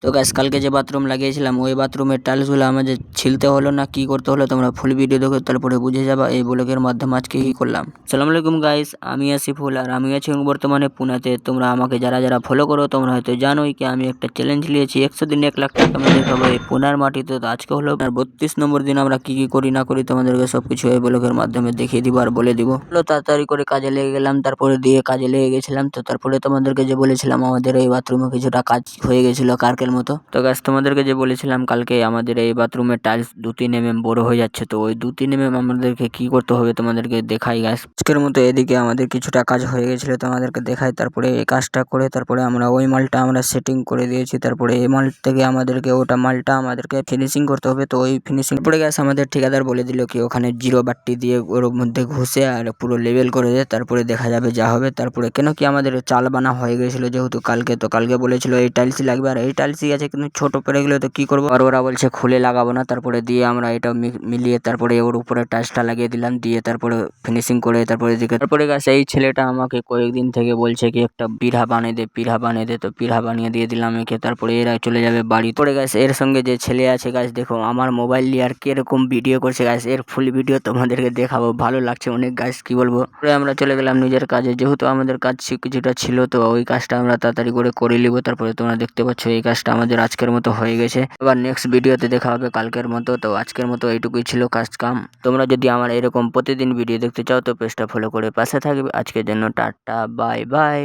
তো গ্যাস কালকে যে বাথরুম লাগিয়েছিলাম ওই বাথরুমের টাইলসগুলো আমাদের ছিলতে হলো না কি করতে হলো তোমরা ফুল ভিডিও দেখো তারপরে বুঝে যাবা এই ব্লগের মাধ্যমে আজকে কি করলাম। আসসালামু আলাইকুম গাইস, আমি আছি ফুল আর আমি আছি বর্তমানে পুনেতে। তোমরা আমাকে যারা যারা ফলো করো তোমরা হয়তো জানোই কি আমি একটা চ্যালেঞ্জ নিয়েছি 100 দিনে 1 লাখ টাকা আমি দেখাবো এই পুনার মাটিতে। তো আজকে হলো 32 নম্বর দিন। আমরা কি কি করি না করি তোমাদেরকে সবকিছু এই ব্লগের মাধ্যমে দেখিয়ে দিব আর বলে দিব। হলো তাড়াতাড়ি করে কাজে লেগে গেলাম, তারপরে দিয়ে কাজে লেগে গেছিলাম। তো তারপরে তোমাদেরকে যে বলেছিলাম আমাদের এই বাথরুমে কিছুটা কাজ হয়ে গেছিল কার্কের মতো। তো গাছ তোমাদেরকে যে বলেছিলাম কালকে আমাদের এই বাথরুমের টাইলস 2-3 mm বড় হয়ে যাচ্ছে। তো ওই 2-3 mm আমাদেরকে কি করতে হবে তোমাদেরকে দেখাই গাছ। আজকের মতো এদিকে আমাদের কিছুটা কাজ হয়ে গেছিল তোমাদেরকে দেখাই। তারপরে এই কাজটা করে তারপরে আমরা ওই মালটা আমরা সেটিং করে দিয়েছি। তারপরে এই মাল থেকে আমাদেরকে ওটা মালটা আমাদেরকে ফিনিশিং করতে হবে। তো ওই ফিনিশিং পরে গেছে আমাদের ঠিকাদার বলে দিল কি ওখানে জিরো বাট্টি দিয়ে ওর মধ্যে ঘষে আর পুরো লেভেল করে দেয়, তারপরে দেখা যাবে যা হবে। তারপরে কেন কি আমাদের চাল বানা হয়ে গেছিল যেহেতু কালকে, তো কালকে বলেছিল এই টাইলসই লাগবে আর এই টাইলসই আছে, কিন্তু ছোট পড়ে গেলে তো কি করবো। আর ওরা বলছে খুলে লাগাবো না। তারপরে দিয়ে আমরা এটা মিলিয়ে তারপরে ওর উপরে টাইলসটা লাগিয়ে দিলাম, দিয়ে তারপরে ফিনিশিং করে তারপরে দিকে তারপরে গেছে এই ছেলেটা আমাকে কয়েকদিন থেকে বলছে কি একটা পিড়া বানিয়ে দে, পিড়া বানিয়ে দে। তো পিড়া বানিয়ে দিয়ে দিলাম একে। তারপরে এরা চলে যাবে বাড়ি। পড়ে গেছে এর সঙ্গে যে ছেলে আছে গাছ, দেখো আমার মোবাইল নিয়ে আর কিরকম ভিডিও করছে গাছ, এর ফুল ভিডিও তোমাদেরকে দেখাবো। ভালো লাগছে অনেক গাছ, কি বলবো। পরে আমরা চলে গেলাম নিজের কাজে, যেহেতু আমাদের কাজ কিছুটা ছিল তো ওই কাজটা আমরা তাড়াতাড়ি করে নিব। তারপরে তোমরা দেখতে পাচ্ছ এই কাজটা আমাদের আজকের মতো হয়ে গেছে। এবার নেক্সট ভিডিওতে দেখা হবে কালকের মতো। তো আজকের মতো এইটুকুই ছিল কাজ কাম। তোমরা যদি আমার এরকম প্রতিদিন ভিডিও দেখতে চাও তো পেজটা ফলো করে পাশে থাকবে। আজকের জন্য টাটা, বাই বাই।